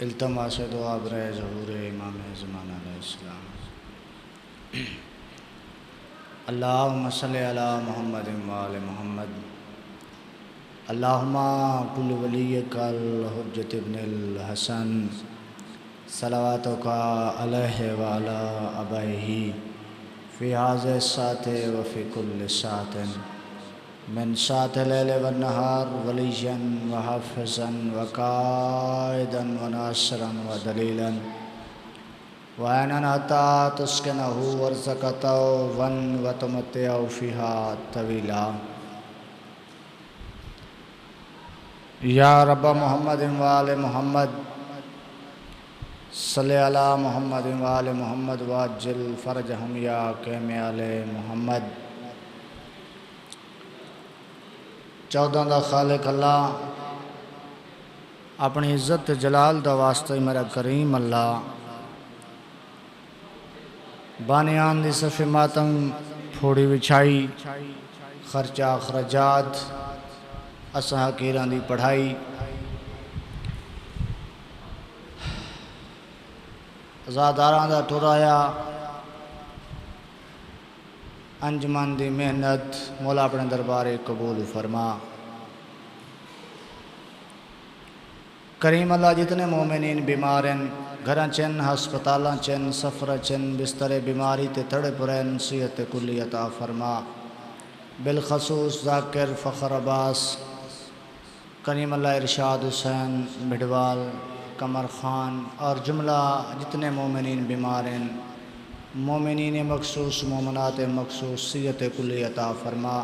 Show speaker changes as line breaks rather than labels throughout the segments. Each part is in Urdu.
التماس دعا برائے ظہور امام زمانہ علیہ السلام۔ اللہم صلی علی محمد وآل محمد۔ اللہم کل ولیک الحجۃ ابن الحسن صلواتک علیہ وعلی آبائہ فی ھذہ الساعۃ وفی کل ساعۃ من ساعۃ اللیل والنہار ولیًا وحافظا وقائدا وناصرا ودلیلا وعینا حتی تسکنہ وارزقہ طوعا وتمتع فیہا طویلا۔ یا رب محمد وآل محمد صلی علی محمد وآل محمد وعجل فرجہم یا قیم آل محمد۔ چودہ دا خالق اللہ اپنی عزت جلال دا واسطہ میرا کریم اللہ بانیان دی صف ماتم پھوڑی وچھائی خرچہ اخراجات اساں حقیران دی پڑھائی ازاداران دا ٹرایا انجمن دی محنت مولا اپنے دربار قبول فرما۔ کریم اللہ جتنے مومنین بیمارن گھراں چن ہسپتالاں چن سفر چن بستر بیماری تے تھڑے پرین صحت کلی عطا فرما۔ بالخصوص ذاکر فخر عباس کریم اللہ ارشاد حسین بھڈوال قمر خان اور جملہ جتنے مومنین بیمارن مومنین مخصوص مومنات مخصوص صحت کلی عطا فرما۔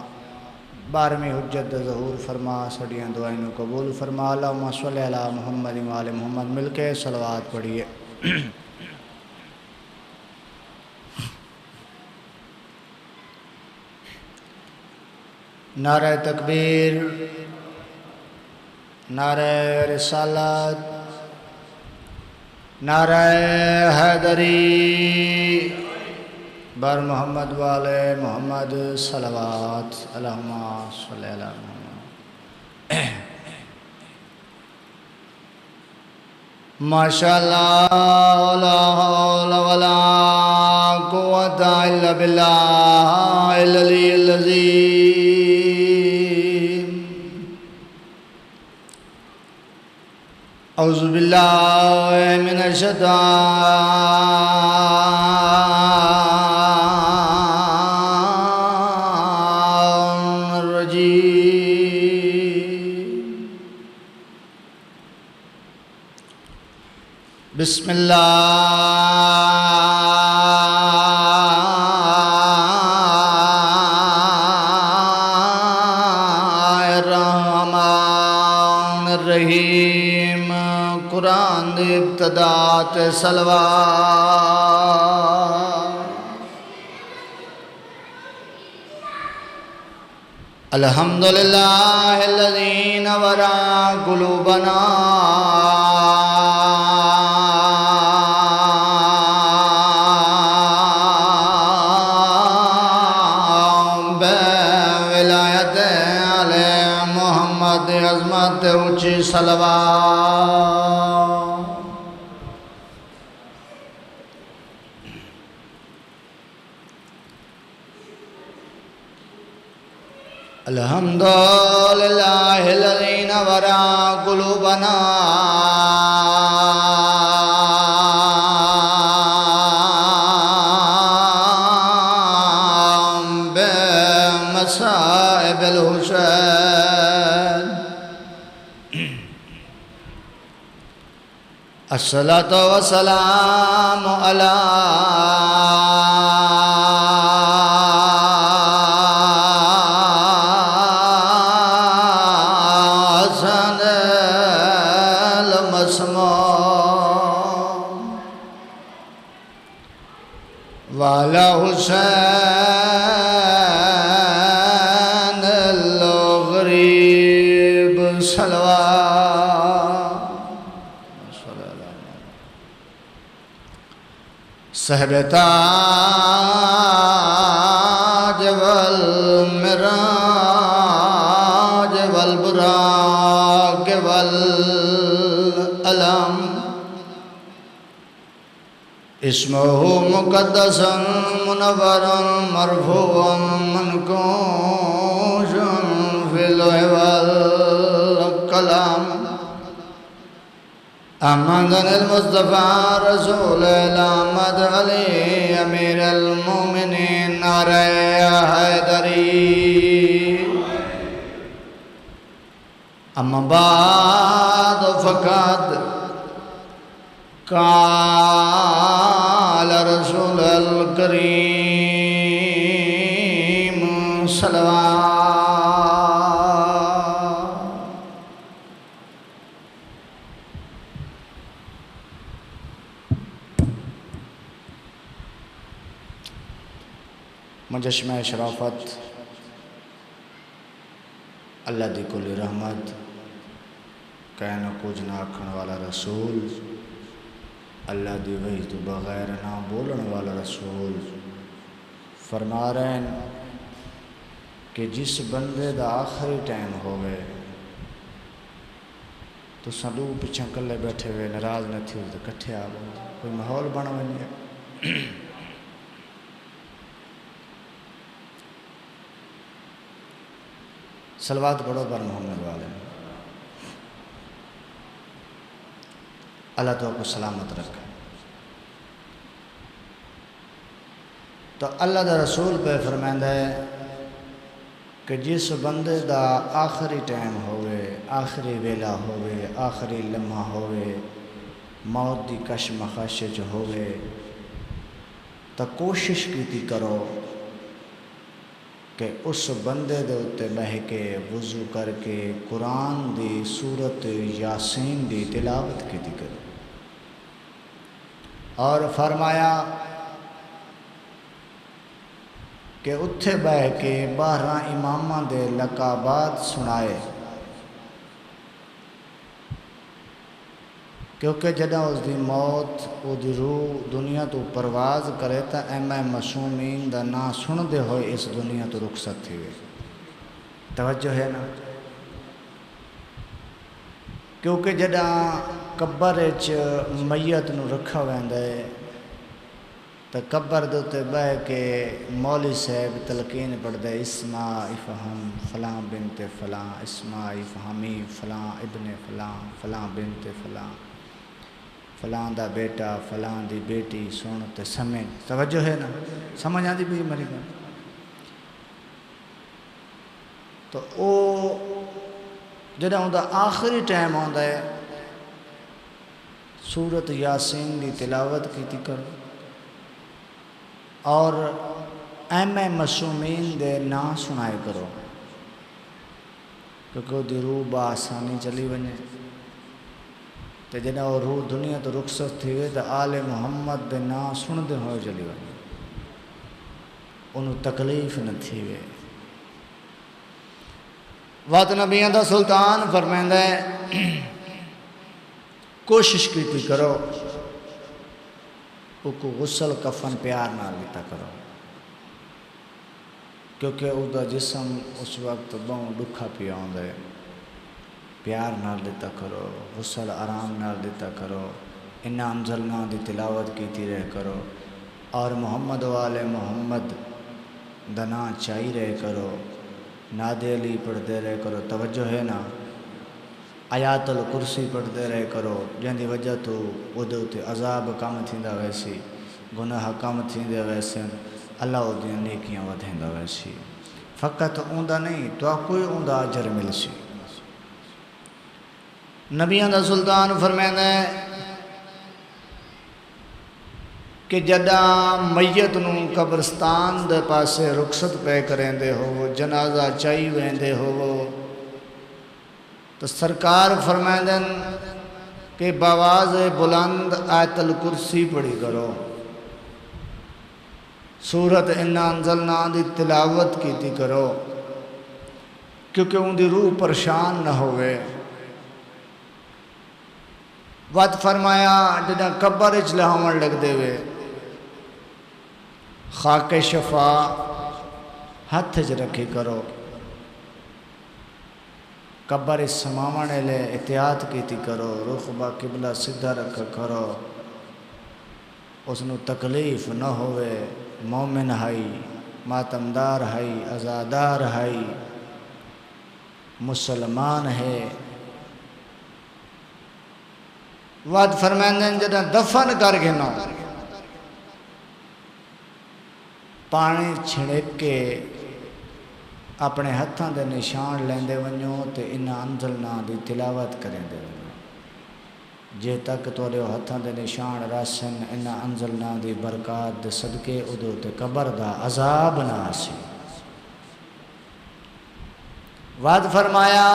بارہویں حجت ظہور فرما سڑیاں دعائیں قبول فرما۔ اللہم صلی علی محمد وآل محمد مل کے صلوات پڑھیے۔ نعرہ تکبیر، نعرہ رسالت، نعرہ حیدری، بر محمد والے محمد صلوات۔ اللہم صلی علی محمد۔ ماشاءاللہ لا حول ولا قوة الا باللہ العلی العظیم۔ اعوذ باللہ من الشیطان بسم اللہ الرحمن الرحیم۔ قرآن دی ابتدا تے صلوات۔ الحمدللہ الذی نور قلوبنا عظمت اونچی صلوات۔ الحمدللہ الذی نور قلوبنا بمصائب الحسین۔ الصلاۃ والسلام علی حسن المسموع وعلی حسین الغریب صلوات۔ صاحب تاج والمراج والبراق اسمه مقدس منور مرفوع منقوش في اللوح والقلم أحمد المصطفى رسول الأحمد علي أمير المؤمنين نعرہ حیدری أما بعد فقد قال رسول الكريم صلوات مجشمہ شرافت اللہ دی کلی رحمت کہنا کچھ نہ آکھن والا رسول اللہ دی وحی تو بغیر نہ بولن والا رسول فرما رہے ہیں کہ جس بندے دا آخری ٹائم ہوئے تو سڈو پچھا کلے بیٹھے ہوئے ناراض نہ تھی تو کٹھے آ گئے کوئی ماحول بن ونے صلوات پڑھو پر محمد والے اللہ تو آپ کو سلامت رکھے تو اللہ دا رسول پہ فرمائندہ ہے کہ جس بندے دا آخری ٹائم ہوئے آخری ویلا ہوئے آخری لمحہ ہوئے موت دی کشمکش جو ہوئے تو کوشش کیتی کرو کہ اس بندے دے اتے بہ کے وضو کر کے قرآن دی سورت یاسین دی تلاوت کیتی کرو اور فرمایا کہ اتھے بہ کے 12 اماماں دے لقابات سنائے کیونکہ جدہ اس دی موت او دی روح دنیا تو پرواز کرے تا معصومین دا نا سن دے ہوئے اس دنیا تو رخصت تھی ہوئے توجہ ہے نا کیونکہ جدہ قبر اچ میت نو رکھا ویندہ ہے تو قبر دوتے بہ کے مولی صاحب تلقین پڑھ دے اسماء افہم فلاں بنت فلاں اسماء افہمی فلاں ابن فلاں فلاں بنت فلاں فلاں دا بیٹا فلاں دی بیٹی سن تے سمیں توجہ ہے نا سمجھ آتی بھی میری گل تو او جدہ ہوں دا آخری ٹائم آندا ہے سورت یاسین دی تلاوت کیتی کرو اور معصومین دے نا سنائے کرو کیونکہ وہ دی روح بآسانی چلی ونے تو جنہیں وہ روح دنیا تو رخصت تھی ہوئے تو آل محمد دے نا سن دے ہوئے چلی ونے انہوں تکلیف نہ تھی ہوئے وات نبیان دا سلطان فرمائندہ ہے کوشش کیتی کرو او کو غسل کفن پیار نہ لیتا کرو کیونکہ او دا جسم اس وقت بہت دکھا پیا ہوندہ ہے پیار نہ لیتا کرو غسل آرام نہ لیتا کرو انا انزلنا دی تلاوت کیتی رہ کرو اور محمد والے محمد دنا چاہی رہ کرو نادے علی پڑھ دے رہ کرو توجہ ہے نا آیات الکرسی پڑھ دے رہے کرو جن دی وجہ تو ادھو تے عذاب کم تھیندا ویسی گناہ کم تھیندے ویسے اللہ او دی نیکیاں ودھیندا ویسی فقط اوندا نہیں تو کوئی اوندا اجر ملسی نبیاں دا سلطان فرمائندا ہے کہ جدہ میت نو قبرستان دے پاسے رخصت پہ کریں دے ہو جنازہ چاہی ویندے ہو تو سرکار فرمائیں کہ بآواز بلند آیت الکرسی پڑھی کرو سورت انا انزلنا دی تلاوت کیتی کرو کیونکہ ان دی روح پریشان نہ ہوئے وقت فرمایا جدہ قبر اچ لہاون لگ دے وے خاک شفا ہتھ اچ رکھی کرو قبر سماونے لے احتیاط کیتی کرو رخ با قبلہ سدھا رکھ کرو اس نو تکلیف نہ ہوئے، مومن ہائی، ماتمدار ہائی، ازادار ہائی، مسلمان ہے۔ وعد فرمائندے جدہ دفن کر کے نہ پانی چھڑک کے اپنے ہتھاں دے نشان لیندے ونجو تے انہاں انزلنا دی تلاوت کریں دے ونجو، جے تک توڑے ہتھاں دے نشان راسن انہاں انزلنا دی برکات دے صدقے ادو تے قبر دا عذاب نہ آسی۔ وعد فرمایا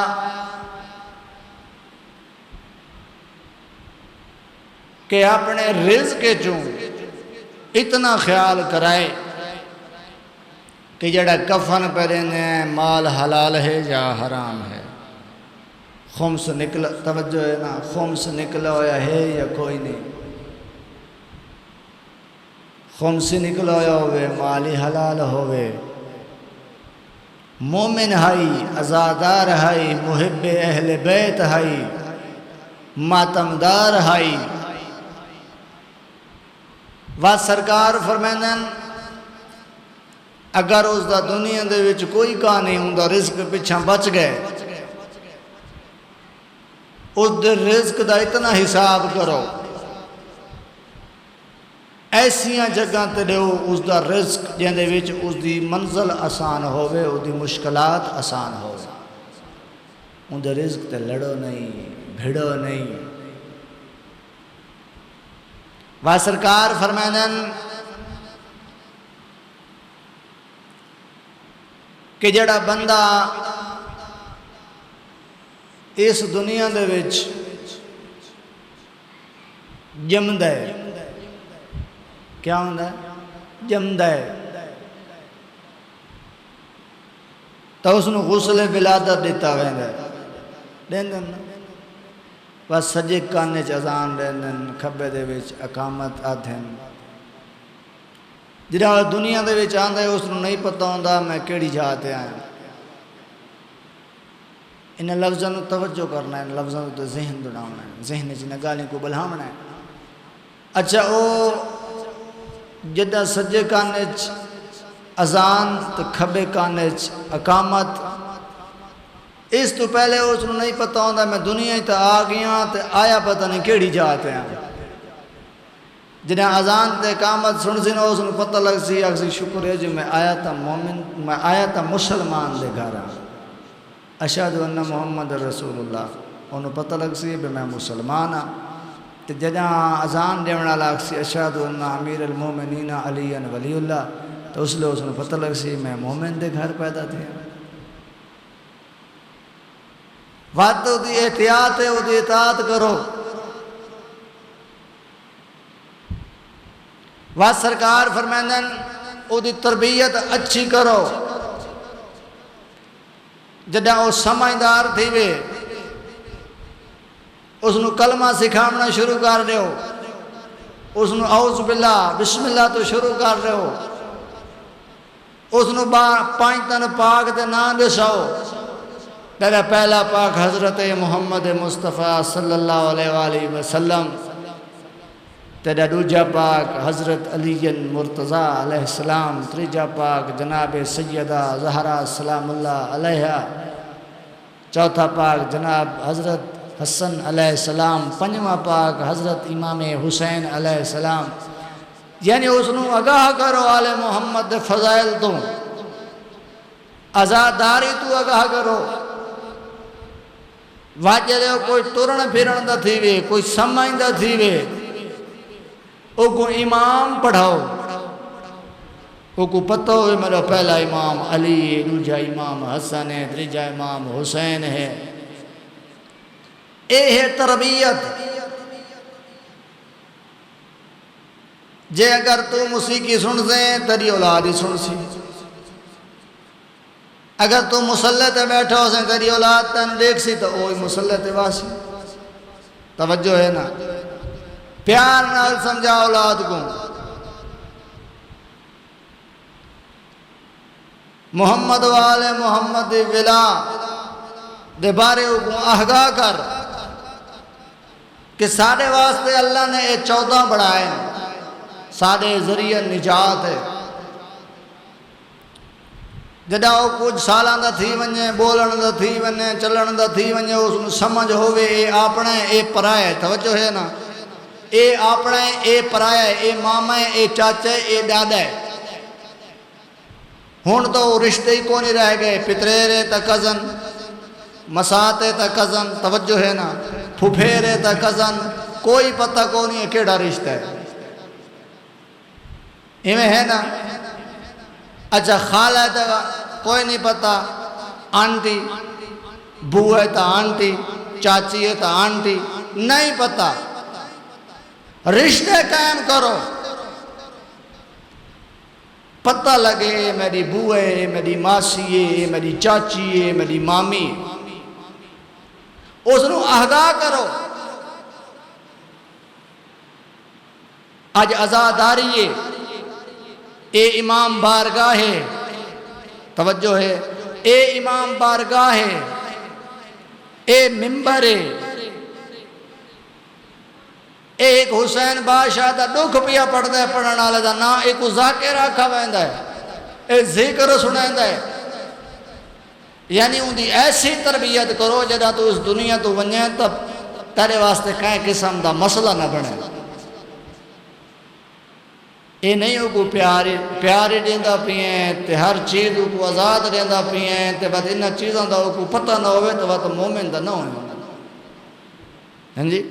کہ اپنے رزق کے چوں اتنا خیال کرائے کہ جڑا کفن پہنے مال حلال ہے یا حرام ہے، خمس نکلا، توجہ ہے نا، خمس نکلا ہویا ہے یا کوئی نہیں، خمس نکلا ہویا ہوئے، مالی حلال ہوئے، مومن ہائی، ازادار ہائی، محب اہل بیت ہائی، ماتمدار ہائی۔ وہ سرکار فرمائندن اگر اس دا دنیا دے وچ کوئی کا نہیں ہوں دا رزق پچھاں بچ گئے، اس دے رزق دا اتنا حساب کرو، ایسیاں جگہ تے دیو اس دا رزق جن دے وچ اس دی منزل آسان ہوئے، اس دی مشکلات آسان ہوئے، ان دے رزق تے لڑو نہیں، بھڑو نہیں۔ وہ سرکار فرمائنن کہ جڑا بندہ اس دنیا دے وچ جمدا ہے، کیا ہوندا ہے؟ جمدا ہے، تو اس نو غسل ولادت دیتا ویندا ہے، دیندن بس سجے کانے چ اذان دیندن، کھبے دے وچ اقامت آدھن۔ جڑا دنیا دے وچ آندا ہے اس نو نہیں پتہ ہوندا میں کیڑی جہاں تے آیا۔ ان لفظاں نو توجہ کرنا ہے، ان لفظاں تے ذہن دڑاونا ہے، ذہن وچ نہ گالیاں کو بلہامنا ہے۔ اچھا او جدہ سجے کانے چ اذان تے کھبے کانے چ اقامت، اس تو پہلے اس نو نہیں پتہ ہوندا میں دنیا تے آ گیا تے آیا پتہ نہیں کیڑی جہاں تے آیا۔ جنہیں اذان تے اقامت سن سی اس نو پتہ لگ سی اکسی شکر ہے جو میں آیا تھا مومن، میں آیا تھا مسلمان دے گھر، اشہد ان محمد رسول اللہ، انہوں پتہ لگ سی کہ میں مسلمان ہاں۔ تے جہاں اذان دیونا لگ سی اشہد ان امیر المومنین علی ولی اللہ، تو اس لئے اس نو پتہ لگ سی میں مومن دے گھر پیدا تھے۔ وقت دی احتیاط ہے، دی اطاعت کرو۔ وقت سرکار فرمائندن او دی تربیت اچھی کرو، جدہ او سمجھدار تھی وے اس نو کلمہ سکھامنا شروع کر دیو، اس نو اعوذ باللہ بسم اللہ تو شروع کر دیو، اس نو پانچ تن پاک دے نام دساؤ۔ پہلا پاک حضرت محمد مصطفیٰ صلی اللہ علیہ وآلہ وسلم، تیرا دوجا پاک حضرت علی مرتضیٰ علیہ السلام، تریجا پاک جناب سیدہ زہرا سلام اللہ علیہ، چوتھا پاک جناب حضرت حسن علیہ السلام، پنجواں پاک حضرت امام حسین علیہ السلام۔ یعنی اس نو آگاہ کرو آل محمد دے فضائل تو، آزاداری تو آگاہ کرو۔ واجہ دے کوئی ترن پھرن دا تھی وے، کوئی سمجھ دا تھی وے، او کو امام پڑھاؤ، او کو پتہ ہوئے میرا پہلا امام علی ہے، دوجا امام حسن ہے، تریجا امام حسین ہے۔ اے ہے تربیت۔ جے اگر تو موسیقی سن سے تیری اولاد ہی سن سی، اگر تو مسلح تے بیٹھا ہو سے تیری اولاد تن دیکھ سی تو اوہی مسلح تے واسی۔ توجہ ہے نا، پیار نال سمجھا اولاد کو۔ محمد والے محمد ولا دے بارے کو آگاہ کر کہ ساڑھے واسطے اللہ نے 14 بڑھائے، ساڈے ذریعے نجات ہے جدا وہ کچھ سالاں دا تھی ونجے بولن دا تھی ونجے چلن دا تھی ونجے اس نو سمجھ ہوے اے اپنا اے پرایا توجہ ہے نا اے اپنا اے پرایا اے ماما اے چاچا اے دادا ہے ہن تو رشتے ہی کو نہیں رہ گئے پتریرے تا کزن مساتے تا کزن توجہ ہے نا پھپھیرے تا کزن کوئی پتہ کو نہیں ہے کیڑا رشتہ ہے ایویں ہے نا اچھا خالہ ہے تا کوئی نہیں پتہ آنٹی بو ہے تا آنٹی چاچی ہے تا آنٹی نہیں پتہ رشتے قائم کرو پتہ لگے اے میری بو ہے اے میری ماسی ہے اے میری چاچی ہے میری مامی اس نو آگاہ کرو آج عزاداری ہے اے امام بارگاہ ہے توجہ ہے اے امام بارگاہ ہے اے ممبر ہے ایک حسین بادشاہ دا دکھ پیا پڑھتا ہے پڑھن والے دا نا ایک ذاکر آکھا ویندا ہے ایک ذکر سنیندا ہے یعنی ان دی ایسی تربیت کرو جدا تو اس دنیا تو ونجے تب تیرے واسطے کہیں قسم دا مسئلہ نہ بنے اے نہیں ہو کو پیارے دیندا پیئیں تے ہر چیز کو آزاد دیندا پیئیں تے بعد انہاں چیزاں دا کو پتہ نہ ہوئے تو بات مومن دا نہ ہوئے ہاں جی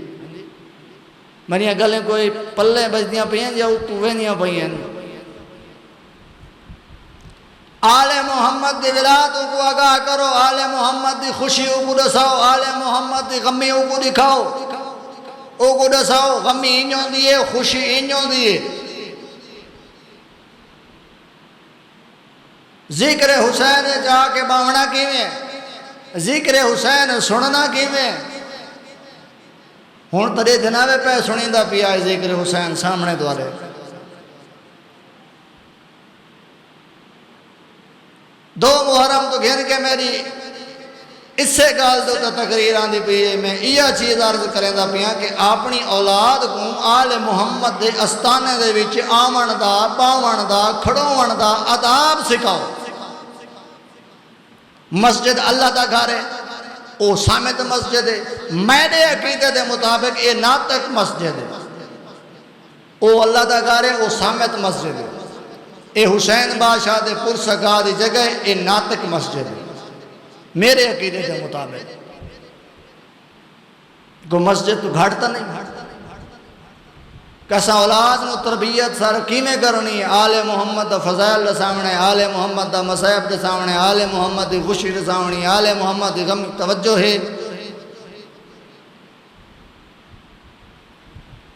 منیاں گلیں کوئی پلے بجدیاں پیئیں یا تو وینیاں پیئیں آل محمد دی ولادت کو آگاہ کرو آل محمد دی خوشیوں کو دساؤ آل محمد دی غمیوں کو دکھاؤ او کو دساؤ غمی انجوں دیئے خوشی انجوں دیئے ذکر حسین جا کے باونا کیویں ذکر حسین سننا کیویں ہون ترے جنابے پہ سنیندہ پیا ہے ذکر حسین سامنے دوارے دو محرم تو گھن کے میری اس سے گال دو تا تقریر آن دی پیئے میں یہ چیز عرض کریں دا پیا کہ اپنی اولاد کو آل محمد دے استانے دے وچ آمن دا باون دا کھڑون دا آداب سکھاؤ مسجد اللہ دا گھر ہے او سامت مسجد ہے میرے عقیدے دے مطابق اے ناطق مسجد ہے او اللہ دا گھر ہے او سامت مسجد ہے اے حسین بادشاہ دے پرسگاہ دی جگہ اے ناطق مسجد ہے میرے عقیدے دے مطابق کو مسجد تو گھڑتا نہیں کسا اولاد نو تربیت سر کیمیں کرنی ہے آل محمد دا فضائل دے سامنے آل محمد دا مصائب دے سامنے آل محمد دی خوشی دے سامنے آل محمد دی غم توجہ ہے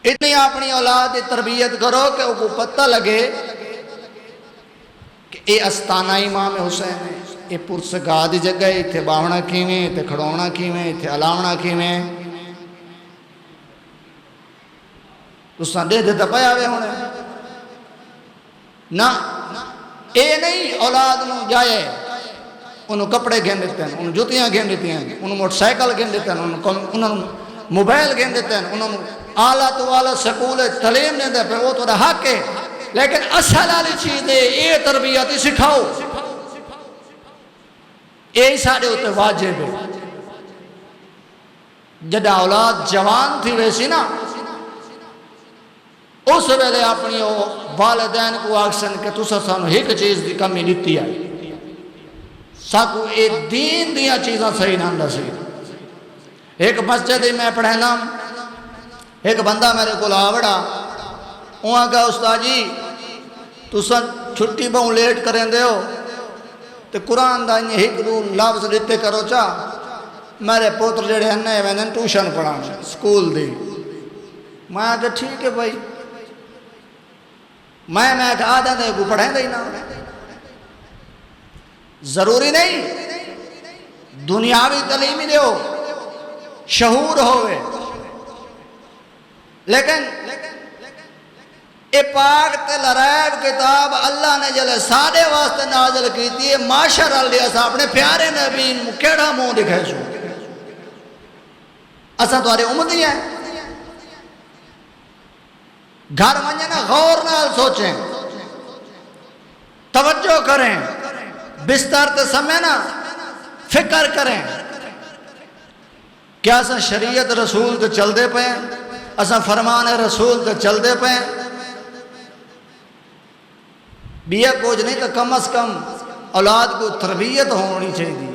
اتنی اپنی اولاد دی تربیت کرو کہ وہ کو پتہ لگے کہ اے استانہ امام حسین ہے اے پرسگاہ دی جگہ ایتھے باونا کیویں ایتھے کھڑونا کیویں ایتھے علاونا کیویں تساں دے دے پے آوے ہونے نہ اے نہیں اولاد نو جائے انہوں کپڑے گھن دیتے ہیں انہوں جوتیاں گھن دیتے ہیں انہوں موٹر سائیکل گھن دیتے ہیں انہوں موبائل گھن دیتے ہیں انہوں آلہ تو آلہ سکول تعلیم نہیں دے پہ وہ تو حق ہے لیکن اصل والی چیز ہے یہ تربیت سکھاؤ یہ سارے ہوتے واجب ہے جدا اولاد جوان تھی ویسی نا اس ویلے اپنی والدین کو آکسن کہ تسا سانو ایک چیز دی کمی دیتی آئی ساکو ایک دین دیا چیزاں صحیح نہ سی ایک مسجد میں پڑھنا ایک بندہ میرے کو آوڑا وہاں کہا استاد جی تسا چھٹی بہوں لیٹ کریں دے ہو تو قرآن دا انہیں ایک دو لفظ دیتے کرو چاہ میرے پوتر جڑے ہیں میں نے ٹیوشن پڑھانا سکول دی میں کہا ٹھیک ہے بھائی میں کہا آدھا دے کو پڑھیں دے نا ضروری نہیں دنیاوی تعلیمی دے ہو شعور ہوئے لیکن اے پاک تے لرائب کتاب اللہ نے جلے سادے واسطے نازل کی تھی معاشر اللہ صاحب نے پیارے نبی کیڑا منہ دکھائے سو اساں تمہارے امتی ہیں گھر ونجے نا غور نال سوچیں، توجہ کریں، بستر تے سمے نا فکر کریں کیا اساں شریعت رسول تے چل دے پئے اساں فرمان رسول تے چل دے پئے بیا کچھ نہیں تو کم از کم اولاد کو تربیت ہونی چاہیے۔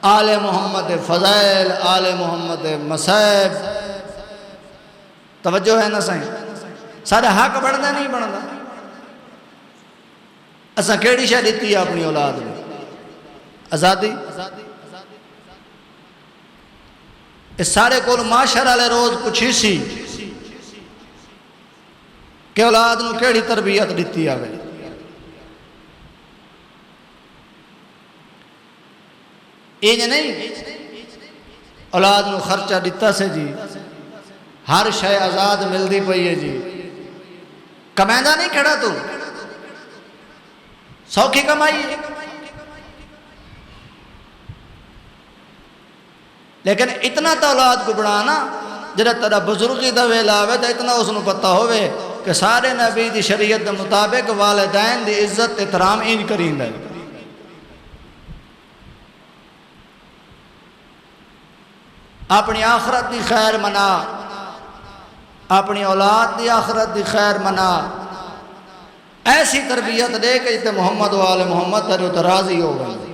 آل محمد فضائل، آل محمد مصائب، توجہ ہے نا سائیں؟ سارے حق بڑھنا نہیں بڑھنا؟ اساں کیڑی شے دیتی ہے اپنی اولاد میں؟ آزادی۔ اس سارے کول معاشر والے روز پوچھی سی کہ اولاد نو کیڑی تربیت دیتی آوے؟ یہ نہیں اولاد نو خرچہ دیتا سے جی ہر شے آزاد ملدی پئی ہے جی، کمائندہ نہیں کھڑا تو سوکھی کمائی، لیکن اتنا تو اولاد کو بڑھانا جڑا تیرا بزرگی دا ویلا آوے تو اتنا اس نو پتہ ہوئے کہ سارے نبی دی شریعت دے مطابق والدین دی عزت احترام این کرین ہے۔ اپنی آخرت دی خیر منا، اپنی اولاد دی آخرت دی خیر منا، ایسی تربیت دے کہ جتے محمد و آل محمد تیرے تو راضی ہو گئے۔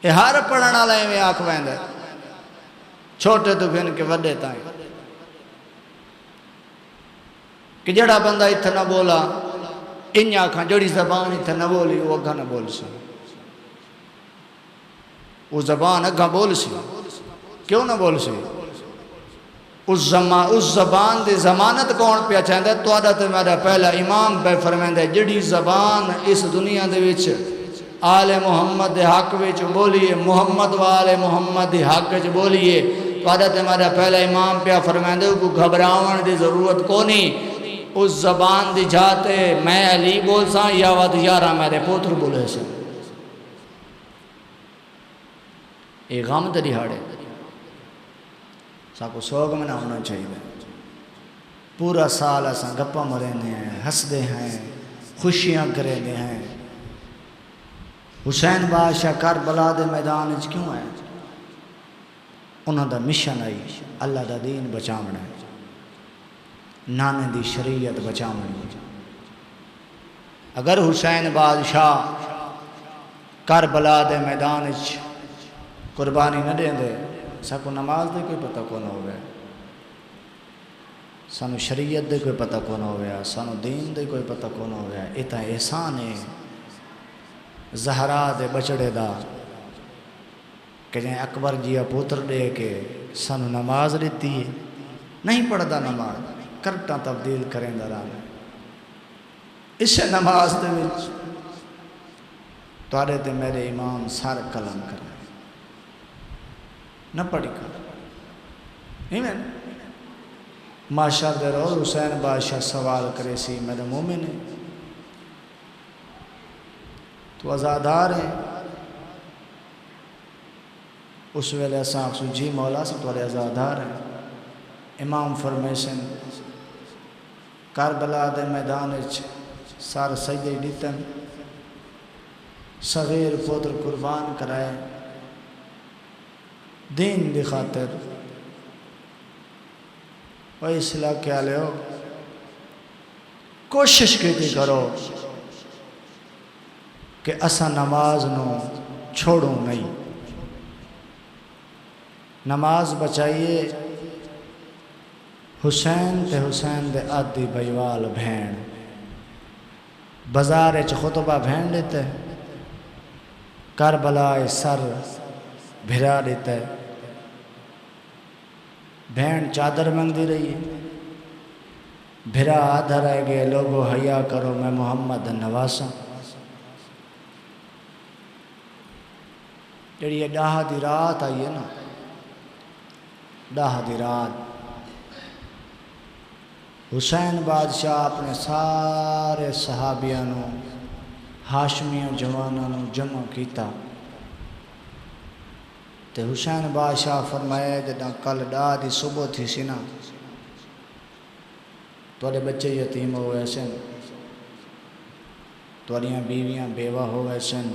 یہ ہر پڑھنا لائیں میں آنکھ ویندے چھوٹے تو گھن کے وڈے تائیں کہ جڑا بندہ اتھا نہ بولا انہی آنکھاں جڑی زبان اتھا نہ بولی وہ اگھا نہ بول سی، وہ زبان اگھا بول سی، کیوں نہ بول سی؟ اس زبان دی ضمانت کون پہ چاہتا ہے؟ تو عادت میرا پہلا امام پہ فرمائندہ ہے جڑی زبان اس دنیا دے وچ آل محمد دے حق وچ بولیے، محمد و آل محمد دے حق وچ بولیے، تو عادت میرا پہلا امام پہ فرمائندہ ہے کو گھبراؤن دی ضرورت کو نہیں، اس زبان دی جاتے میں علی بول ساں یا ود یارہ میرے پوتر بولے سے۔ یہ غم تے دہاڑے ساکو سوگ میں نہ ہونا چاہیے، پورا سال اساں گپا مرینے ہیں، ہس دے ہیں، خوشیاں کرینے ہیں۔ حسین بادشاہ کربلا دے میدان وچ کیوں ہے؟ انہاں دا مشن آئی اللہ دا دین بچاونا ہے، نانے دی شریعت بچاونی۔ اگر حسین بادشاہ کربلا دے میدان وچ قربانی نہ دیں دے ساکو نماز دے کوئی پتہ کون ہو گیا، سانو شریعت دے کوئی پتہ کون ہو گیا، سانو دین دے کوئی پتہ کون ہو گیا۔ ایتا احسان ہے زہرا دے بچڑے دا کہ جائیں اکبر جیا پوتر دے کے سانو نماز دیتی ہے، نہیں پڑھتا نماز، کرٹاں تبدیل کریں درانا، اس نماز دے وچ توارے تے میرے امام سار کلام کریں نہ پڑھی کر نہیں میں معاشر دے روز حسین بادشاہ سوال کرے سی میرے مومن ہے تو ازادار ہیں؟ اس ویلے اساں سو جی مولا سے توارے ازادار ہیں۔ امام فرمیشن کربلا دے میدان وچ سار سجدے دیتن، صغیر پوتر قربان کرائے دین دی خاطر۔ اور اس علاقے والے ہو کوشش کیتی کرو کہ اسا نماز نو چھوڑوں نہیں، نماز بچائیے۔ حسین تے حسین دے آدھی بیوال بھین بازار وچ خطبہ بھین دیتے، کربلا سر بھرا دیتا ہے، بہن چادر منگتی رہی ہے، بھرا آدھا رہ گئے لوگو حیا کرو میں محمد نواساں۔ جڑی یہ ڈاہ دی رات آئی ہے نا، ڈاہ دی رات حسین بادشاہ اپنے سارے صحابیانوں ہاشمیوں جوانوں جمع کیتا تے حسین بادشاہ فرمایا جداں کل ڈا دی صبح تھی سی نا تھوڑے بچے یتیم ہوئے سن تھوڑیاں بیویاں بیوہ ہوئے سن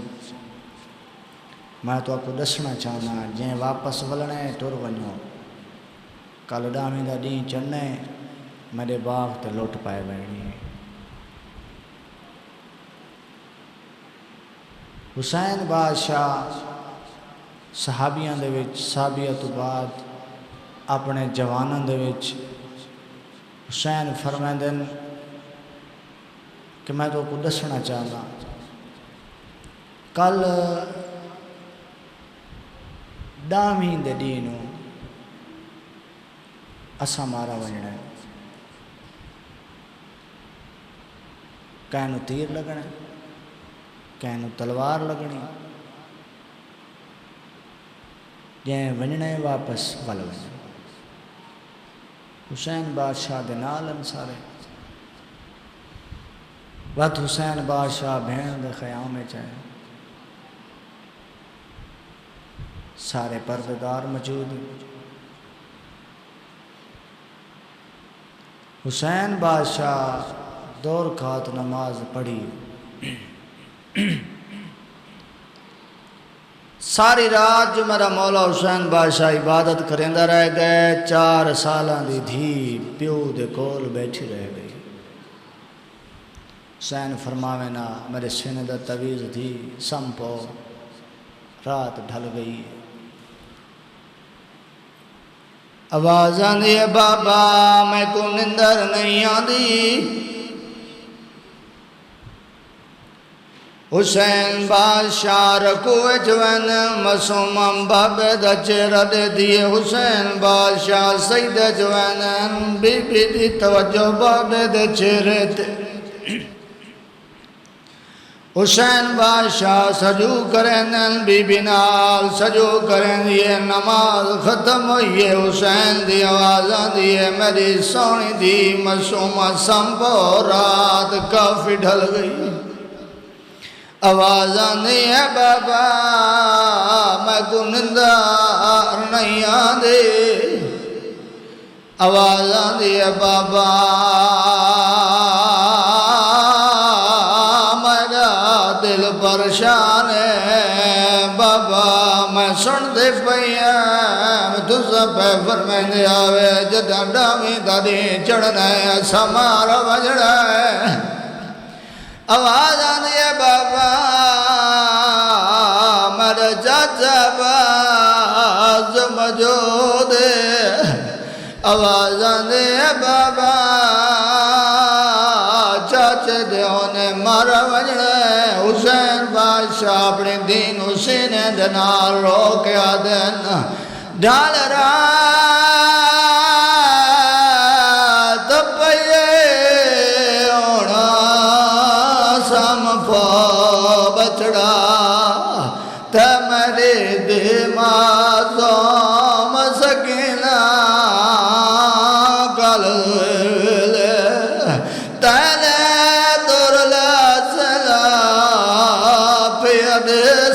میں تو آپ کو دسنا چاہنا جیں واپس ولنے ٹر ونجو کل ڈامی دا دین چڑھنے میرے باغ تے لوٹ پائے بینی حسین بادشاہ صحابیاں دے وچ صحابیہ تو بعد اپنے جواناں دے وچ حسین فرمائندن کہ میں تو کو دسنا چاہنا کل ڈامی دے دینوں اسا مارا ونجنا ہے کہنو تیر لگنا کہنو تلوار لگنی جائیں ونجنے واپس ول ونجنے حسین بادشاہ دے نال انسارے وقت حسین بادشاہ بھین دے خیام میں چاہے سارے پردگار موجود حسین بادشاہ دو رکعت نماز پڑھی ساری رات جو میرا مولا حسین بادشاہ عبادت کرندہ رہ گئے 4 سالاں دی دھی پیو دے کول بیٹھی رہ گئی حسین فرماوے نا میرے سینے دا تویز دھی سمپو رات ڈھل گئی آواز آندی ہے بابا میں کو نندر نہیں آندی حسین بادشاہ رکوع جوین مسومم بابے دا چہرہ دے دیے حسین بادشاہ سید جوین بی بی دی توجہ بابے دے چہرے تے حسین بادشاہ سجو کریں بی بی نال سجو کریں یہ نماز ختم ہوئی ہے حسین دی آوازاں دیئے میری سونی دی مسومہ سمبو رات کافی ڈھل گئی آوازاں دیئے بابا میں کو نندار نہیں آدھے آوازاں دیئے بابا دل پریشان ہے بابا میں سن دے پئیاں تسا پہ فرمیندے آوے جداں ڈامی دا دین چڑھنا ہے اسا مارا وجڑا ہے آواز آندی ہے بابا میرے چاچا باز موجود ہے آواز آندی ہے بابا چاچے دیوں نے مارا وجڑا حسین بادشاہ اپنے دین حسین دنال رو کے آدن ڈال رات پئیے اونا سم پو بچڑا تے میرے دماغوں مسکینہ کل تینے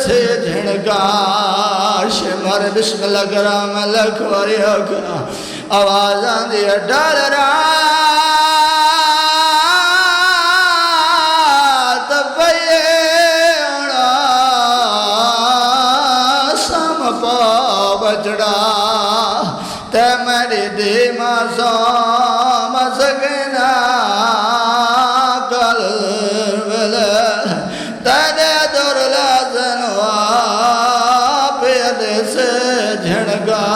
سے جھنگا شمر بسم اللہ کرام لکھ وریا کرام آوازاں دیا ڈال رات پئیے اونا سم پا بچڑا تے میری دیما سوم سکنا کل ویلے تیرے دور لازن وا پیدے سے جھنگا